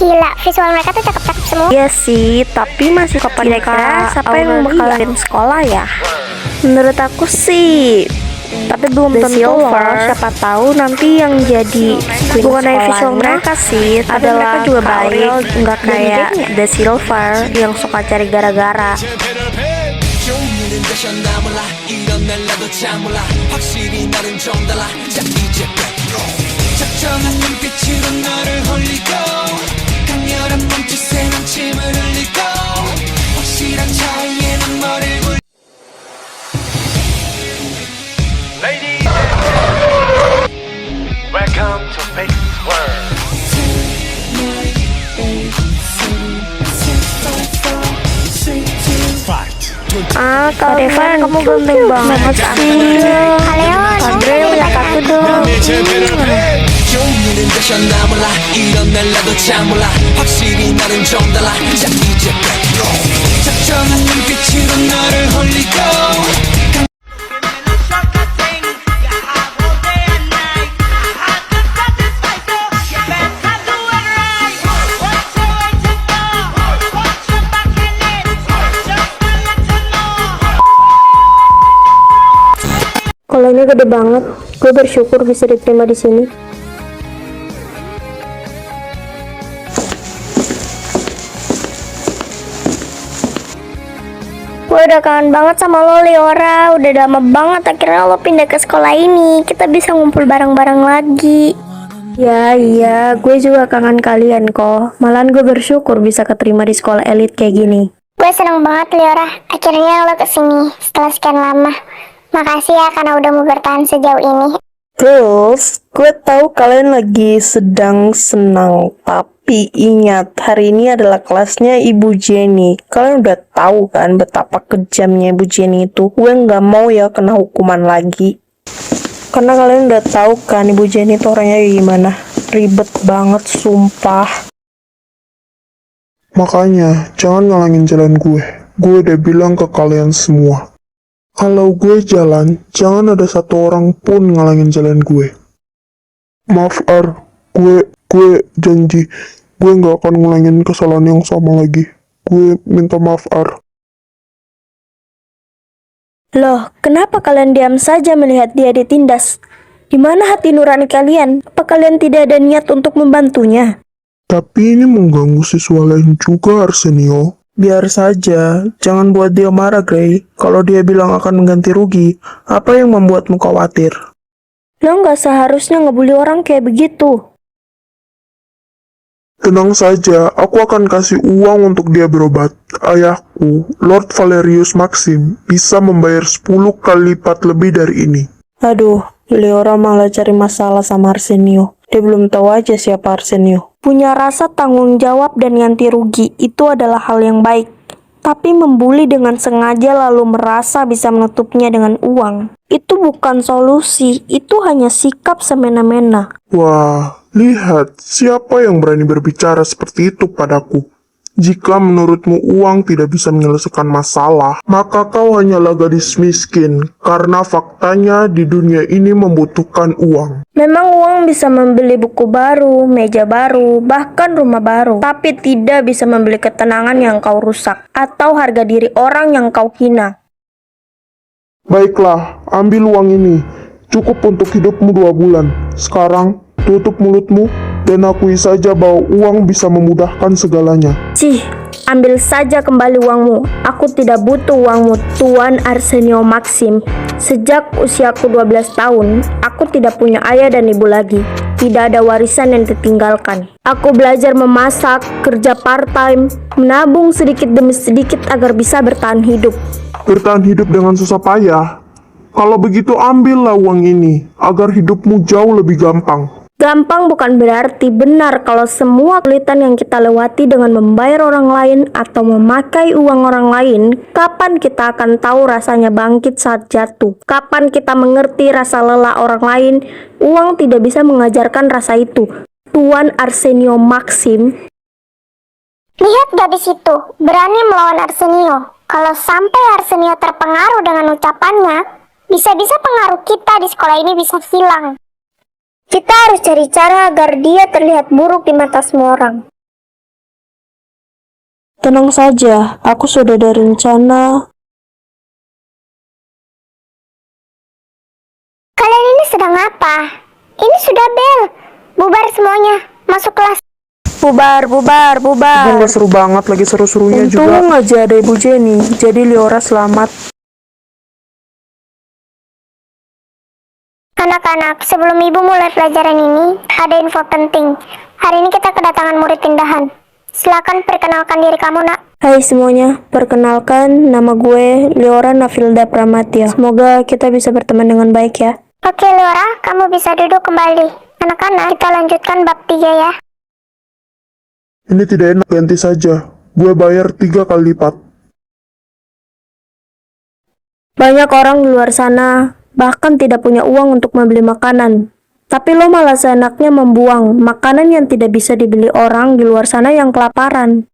Gila, visual mereka tuh cakep-cakep semua. Iya sih, tapi masih kira-kira siapa yang bakalan sekolah ya? Menurut aku sih, tapi belum tentu loh. Siapa tahu nanti yang jadi bukan dari visual mereka sih, adalah mereka juga baik, nggak kayak The Silver yang suka cari gara-gara. Welcome to Fake World. Kak Devan, kamu ganteng banget sih. Kalian, Andre, lihat aku dong. Kalau ini gede banget, gue bersyukur bisa diterima di sini. Gue udah kangen banget sama lo, Leora. Udah lama banget akhirnya lo pindah ke sekolah ini. Kita bisa ngumpul bareng-bareng lagi. Ya, iya, gue juga kangen kalian kok. Malahan gue bersyukur bisa keterima di sekolah elit kayak gini. gue seneng banget Leora. Akhirnya lo kesini setelah sekian lama. Makasih ya karena udah mau bertahan sejauh ini. Girls, gue tahu kalian lagi sedang senang, tapi ingat, hari ini adalah kelasnya Ibu Jenny. Kalian udah tahu kan betapa kejamnya Ibu Jenny itu. Gue nggak mau ya kena hukuman lagi. Karena kalian udah tahu kan Ibu Jenny itu orangnya gimana. Ribet banget, sumpah. Makanya, jangan ngalangin jalan gue. Gue udah bilang ke kalian semua. Kalau gue jalan, jangan ada satu orang pun ngalangin jalan gue. Maaf Ar, gue janji, gue nggak akan ngulangin kesalahan yang sama lagi. Gue minta maaf Ar. Loh, kenapa kalian diam saja melihat dia ditindas? Di mana hati nurani kalian? Apa kalian tidak ada niat untuk membantunya? Tapi ini mengganggu siswa lain juga Arsenio. Biar saja, jangan buat dia marah, Gray. Kalau dia bilang akan mengganti rugi, apa yang membuatmu khawatir? Lo nggak seharusnya ngebully orang kayak begitu. Tenang saja, aku akan kasih uang untuk dia berobat. Ayahku, Lord Valerius Maxim, bisa membayar 10 kali lipat lebih dari ini. Aduh, Leora malah cari masalah sama Arsenio. Dia belum tahu aja siapa Arsenio. Punya rasa tanggung jawab dan ganti rugi itu adalah hal yang baik. Tapi membuli dengan sengaja lalu merasa bisa menutupnya dengan uang, itu bukan solusi, itu hanya sikap semena-mena. Wah, lihat, siapa yang berani berbicara seperti itu padaku? Jika menurutmu uang tidak bisa menyelesaikan masalah, maka kau hanyalah gadis miskin, karena faktanya di dunia ini membutuhkan uang. Memang uang bisa membeli buku baru, meja baru, bahkan rumah baru, tapi tidak bisa membeli ketenangan yang kau rusak, atau harga diri orang yang kau hina. Baiklah, ambil uang ini. Cukup untuk hidupmu 2 bulan. Sekarang, tutup mulutmu, dan akui saja bahwa uang bisa memudahkan segalanya. Cih, ambil saja kembali uangmu. Aku tidak butuh uangmu, Tuan Arsenio Maxim. Sejak usiaku 12 tahun, aku tidak punya ayah dan ibu lagi. Tidak ada warisan yang ditinggalkan. Aku belajar memasak, kerja part-time, menabung sedikit demi sedikit agar bisa bertahan hidup. Bertahan hidup dengan susah payah? Kalau begitu ambillah uang ini, agar hidupmu jauh lebih gampang. Gampang bukan berarti benar kalau semua kesulitan yang kita lewati dengan membayar orang lain atau memakai uang orang lain. Kapan kita akan tahu rasanya bangkit saat jatuh? Kapan kita mengerti rasa lelah orang lain? Uang tidak bisa mengajarkan rasa itu. Tuan Arsenio Maxim. Lihat gadis itu, berani melawan Arsenio. Kalau sampai Arsenio terpengaruh dengan ucapannya, bisa-bisa pengaruh kita di sekolah ini bisa hilang. Kita harus cari cara agar dia terlihat buruk di mata semua orang. Tenang saja, aku sudah ada rencana. Kalian ini sedang apa? Ini sudah bel. Bubar semuanya. Masuk kelas. Bubar, bubar, bubar. Nggak seru banget, lagi seru-serunya juga. Untung aja ada Ibu Jenny, jadi Leora selamat. Anak-anak, sebelum ibu mulai pelajaran ini, ada info penting. Hari ini kita kedatangan murid pindahan. Silakan perkenalkan diri kamu, nak. Hai semuanya, perkenalkan nama gue Leora Nafilda Pramatya. Semoga kita bisa berteman dengan baik ya. Oke, Leora, kamu bisa duduk kembali. Anak-anak, kita lanjutkan bab 3 ya. Ini tidak enak, ganti saja. Gue bayar 3 kali lipat. Banyak orang di luar sana bahkan tidak punya uang untuk membeli makanan. Tapi lo malah seenaknya membuang makanan yang tidak bisa dibeli orang di luar sana yang kelaparan.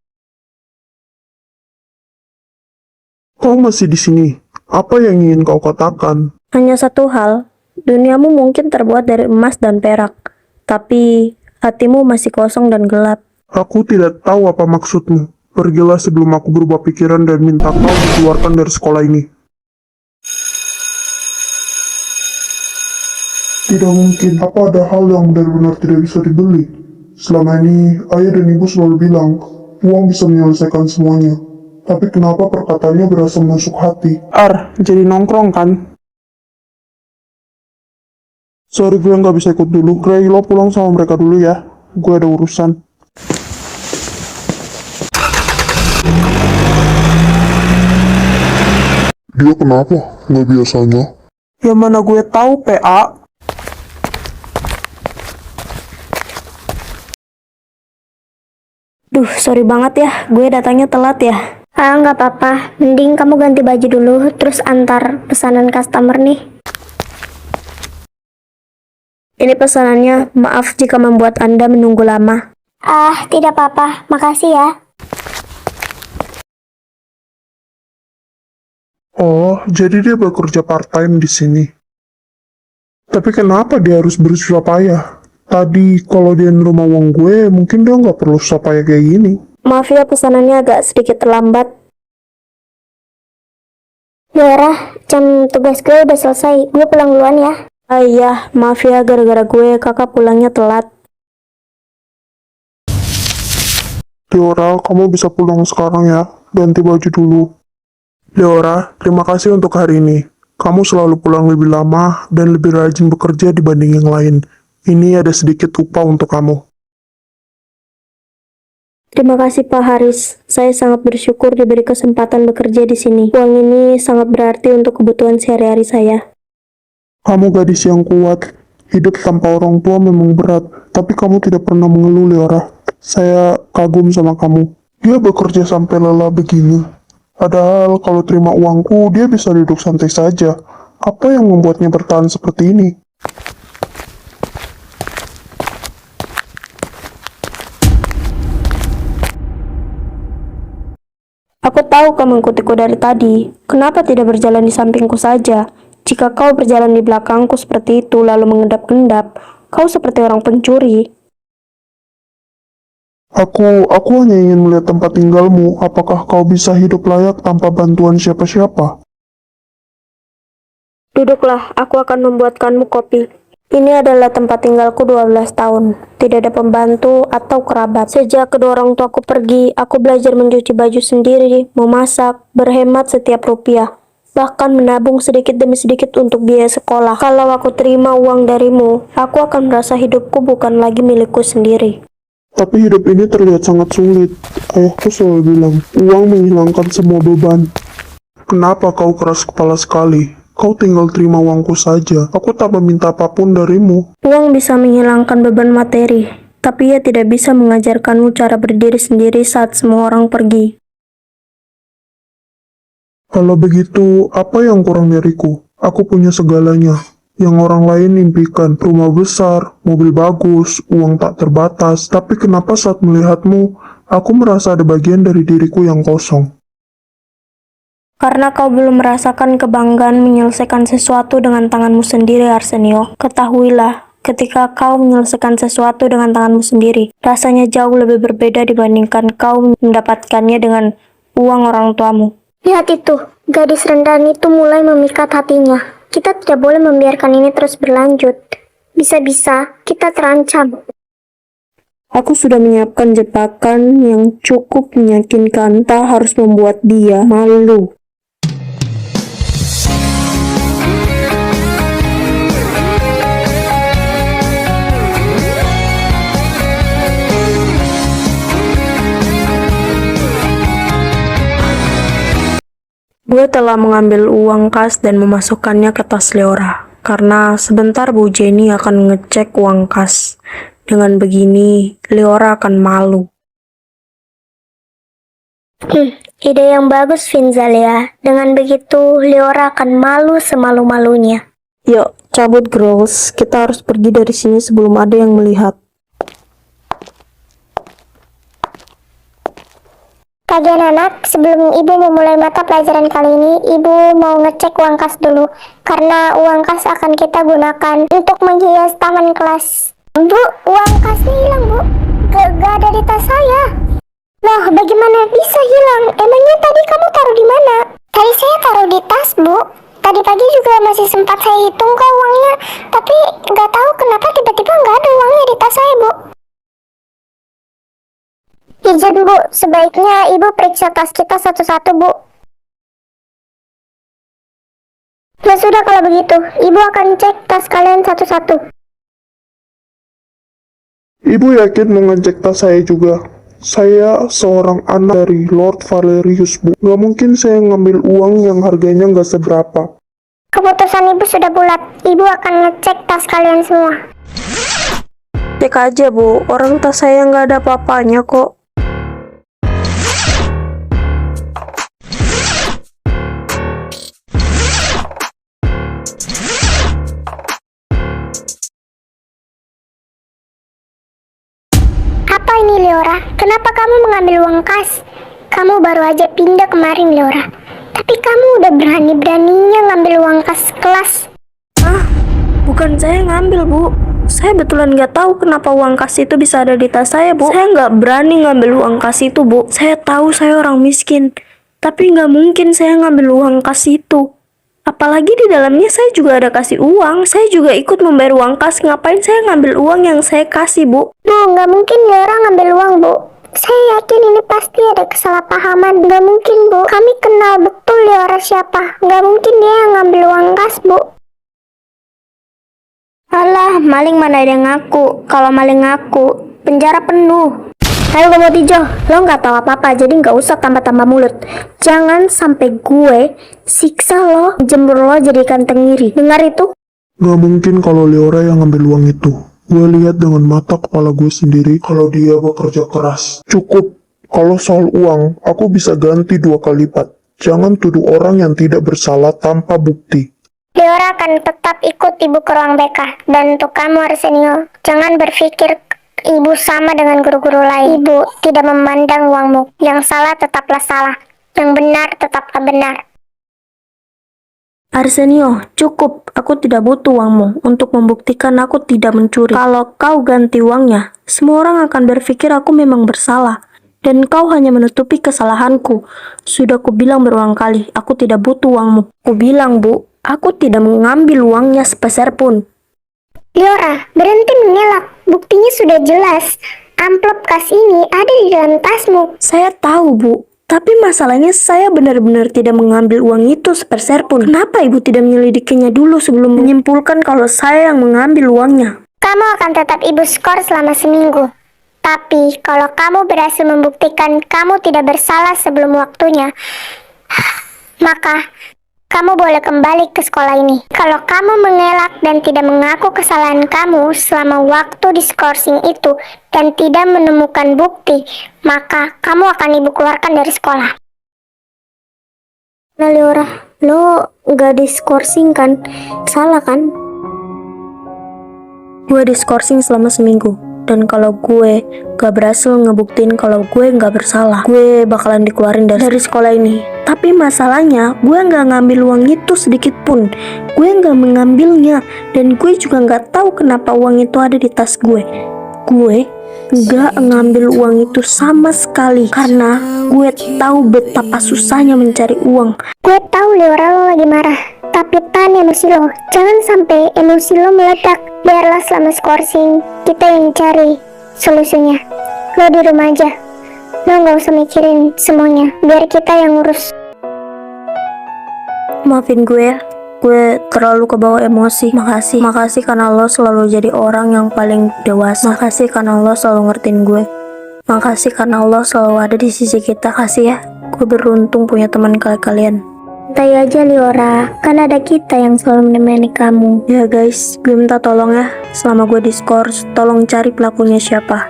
Kau masih di sini. Apa yang ingin kau katakan? Hanya satu hal, duniamu mungkin terbuat dari emas dan perak, tapi hatimu masih kosong dan gelap. Aku tidak tahu apa maksudmu. Pergilah sebelum aku berubah pikiran dan minta kau dikeluarkan dari sekolah ini. Tidak mungkin. Apa ada hal yang benar-benar tidak bisa dibeli? Selama ini, ayah dan ibu selalu bilang, uang bisa menyelesaikan semuanya. Tapi kenapa perkataannya berasa menusuk hati? Jadi nongkrong kan? Sorry, gue nggak bisa ikut dulu. Gray, lo pulang sama mereka dulu ya. Gue ada urusan. Dia kenapa? Nggak biasanya. Ya mana gue tahu, PA. Duh, sorry banget ya, gue datangnya telat ya. Nggak apa-apa. Mending kamu ganti baju dulu, terus antar pesanan customer nih. Ini pesanannya, maaf jika membuat Anda menunggu lama. Tidak apa-apa. Makasih ya. Oh, jadi dia bekerja part-time di sini. Tapi kenapa dia harus bersusah payah? Tadi kalau dia nerima uang gue, mungkin dia nggak perlu susah payah kayak gini. Maaf ya, pesanannya agak sedikit terlambat. Leora, jam tugas gue udah selesai. Gue pulang duluan ya. Iya, maaf ya gara-gara gue kakak pulangnya telat. Leora, kamu bisa pulang sekarang ya. Ganti baju dulu. Leora, terima kasih untuk hari ini. Kamu selalu pulang lebih lama dan lebih rajin bekerja dibanding yang lain. Ini ada sedikit upah untuk kamu. Terima kasih Pak Haris. Saya sangat bersyukur diberi kesempatan bekerja di sini. Uang ini sangat berarti untuk kebutuhan sehari-hari saya. Kamu gadis yang kuat. Hidup tanpa orang tua memang berat, tapi kamu tidak pernah mengeluh, Leora. Saya kagum sama kamu. Dia bekerja sampai lelah begini. Padahal kalau terima uangku, dia bisa duduk santai saja. Apa yang membuatnya bertahan seperti ini? Aku tahu kau mengikutiku dari tadi. Kenapa tidak berjalan di sampingku saja? Jika kau berjalan di belakangku seperti itu lalu mengendap-endap, kau seperti orang pencuri. Aku hanya ingin melihat tempat tinggalmu. Apakah kau bisa hidup layak tanpa bantuan siapa-siapa? Duduklah, aku akan membuatkanmu kopi. Ini adalah tempat tinggalku 12 tahun. Tidak ada pembantu atau kerabat. Sejak kedua orang tuaku pergi, aku belajar mencuci baju sendiri, memasak, berhemat setiap rupiah. Bahkan menabung sedikit demi sedikit untuk biaya sekolah. Kalau aku terima uang darimu, aku akan merasa hidupku bukan lagi milikku sendiri. Tapi hidup ini terlihat sangat sulit. Ayahku selalu bilang, uang menghilangkan semua beban. Kenapa kau keras kepala sekali? Kau tinggal terima uangku saja. Aku tak meminta apapun darimu. Uang bisa menghilangkan beban materi, tapi ia tidak bisa mengajarkanmu cara berdiri sendiri saat semua orang pergi. Kalau begitu, apa yang kurang dariku? Aku punya segalanya. Yang orang lain impikan, rumah besar, mobil bagus, uang tak terbatas. Tapi kenapa saat melihatmu, aku merasa ada bagian dari diriku yang kosong. Karena kau belum merasakan kebanggaan menyelesaikan sesuatu dengan tanganmu sendiri, Arsenio. Ketahuilah, ketika kau menyelesaikan sesuatu dengan tanganmu sendiri. Rasanya jauh lebih berbeda dibandingkan kau mendapatkannya dengan uang orang tuamu. Lihat itu, gadis rendahan itu mulai memikat hatinya. Kita tidak boleh membiarkan ini terus berlanjut. Bisa-bisa kita terancam. Aku sudah menyiapkan jebakan yang cukup meyakinkan tak harus membuat dia malu. Gue telah mengambil uang kas dan memasukkannya ke tas Leora. Karena sebentar Bu Jenny akan ngecek uang kas. Dengan begini, Leora akan malu. Ide yang bagus, Vinzalia. Dengan begitu, Leora akan malu semalu-malunya. Yuk, cabut girls. Kita harus pergi dari sini sebelum ada yang melihat. Pagi anak-anak, sebelum ibu memulai mata pelajaran kali ini, ibu mau ngecek uang kas dulu. Karena uang kas akan kita gunakan untuk menghias taman kelas. Bu, uang kasnya hilang, Bu. Gak ada di tas saya. Loh, bagaimana bisa hilang? Emangnya tadi kamu taruh di mana? Tadi saya taruh di tas, Bu. Tadi pagi juga masih sempat saya hitung kok uangnya. Tapi gak tahu kenapa tiba-tiba gak ada uangnya di tas saya, Bu. Izin, Bu. Sebaiknya ibu periksa tas kita satu-satu, Bu. Ya sudah kalau begitu, ibu akan cek tas kalian satu-satu. Ibu yakin mau ngecek tas saya juga? Saya seorang anak dari Lord Valerius, Bu. Gak mungkin saya ngambil uang yang harganya gak seberapa. Keputusan ibu sudah bulat. Ibu akan ngecek tas kalian semua. Cek aja Bu, orang tas saya nggak ada apa-apanya kok. Apa ini, Leora? Kenapa kamu mengambil uang kas? Kamu baru aja pindah kemarin, Leora. Tapi kamu udah berani-beraninya ngambil uang kas kelas. Bukan saya ngambil Bu. Saya betulan nggak tahu kenapa uang kas itu bisa ada di tas saya Bu. Saya nggak berani ngambil uang kas itu Bu. Saya tahu saya orang miskin. Tapi nggak mungkin saya ngambil uang kas itu. Apalagi di dalamnya saya juga ada kasih uang. Saya juga ikut membayar uang kas. Ngapain saya ngambil uang yang saya kasih Bu? Bu, nggak mungkin Leora ngambil uang, Bu. Saya yakin ini pasti ada kesalahpahaman. Nggak mungkin, Bu. Kami kenal betul Leora siapa. Nggak mungkin dia yang ngambil uang kas, Bu. Alah, maling mana ada yang ngaku. Kalau maling ngaku, penjara penuh. Ayo Gomot Ijo, lo nggak tahu apa-apa, jadi nggak usah tambah-tambah mulut. Jangan sampai gue siksa lo, jemur lo jadi ikan tenggiri. Dengar itu? Gak mungkin kalau Leora yang ngambil uang itu. Gue lihat dengan mata kepala gue sendiri kalau dia bekerja keras. Cukup. Kalau soal uang, aku bisa ganti 2 kali lipat. Jangan tuduh orang yang tidak bersalah tanpa bukti. Leora akan tetap ikut ibu ke ruang BK. Dan untuk kamu Arsenio, jangan berpikir ibu sama dengan guru-guru lain. Ibu tidak memandang uangmu. Yang salah tetaplah salah. Yang benar tetaplah benar. Arsenio, cukup. Aku tidak butuh uangmu untuk membuktikan aku tidak mencuri. Kalau kau ganti uangnya, semua orang akan berpikir aku memang bersalah. Dan kau hanya menutupi kesalahanku. Sudah kubilang berulang kali, aku tidak butuh uangmu. Kubilang, Bu, aku tidak mengambil uangnya sepeser pun. Leora, berhenti mengelak. Buktinya sudah jelas. Amplop kas ini ada di dalam tasmu. Saya tahu, Bu. Tapi masalahnya saya benar-benar tidak mengambil uang itu sepeser pun. Kenapa ibu tidak menyelidikinya dulu sebelum menyimpulkan kalau saya yang mengambil uangnya? Kamu akan tetap ibu skor selama seminggu. Tapi kalau kamu berhasil membuktikan kamu tidak bersalah sebelum waktunya, maka kamu boleh kembali ke sekolah ini. Kalau kamu mengelak dan tidak mengaku kesalahan kamu selama waktu diskorsing itu dan tidak menemukan bukti, maka kamu akan ibu keluarkan dari sekolah. Nah Leora, lo gak diskorsing kan? Salah kan? Gue diskorsing selama seminggu. Dan kalau gue gak berhasil ngebuktiin kalau gue gak bersalah, gue bakalan dikeluarin dari sekolah ini. Tapi masalahnya, gue gak ngambil uang itu sedikit pun. Gue gak mengambilnya. Dan gue juga gak tahu kenapa uang itu ada di tas gue. Gue gak ngambil uang itu sama sekali. Karena gue tahu betapa susahnya mencari uang. Gue tahu Leora lo lagi marah, tapi tahan emosi lo. Jangan sampai emosi lo meledak. Biarlah selama skorsing kita yang cari solusinya. Lo di rumah aja. Lo gak usah mikirin semuanya. Biar kita yang ngurus. Maafin gue ya, gue terlalu kebawa emosi. Makasih karena lo selalu jadi orang yang paling dewasa. Makasih karena lo selalu ngertiin gue. Makasih karena lo selalu ada di sisi kita. Kasih ya, gue beruntung punya teman kayak kalian. Santai aja Leora, kan ada kita yang selalu menemani kamu. Ya guys, gue minta tolong ya, selama gue diskors, tolong cari pelakunya siapa.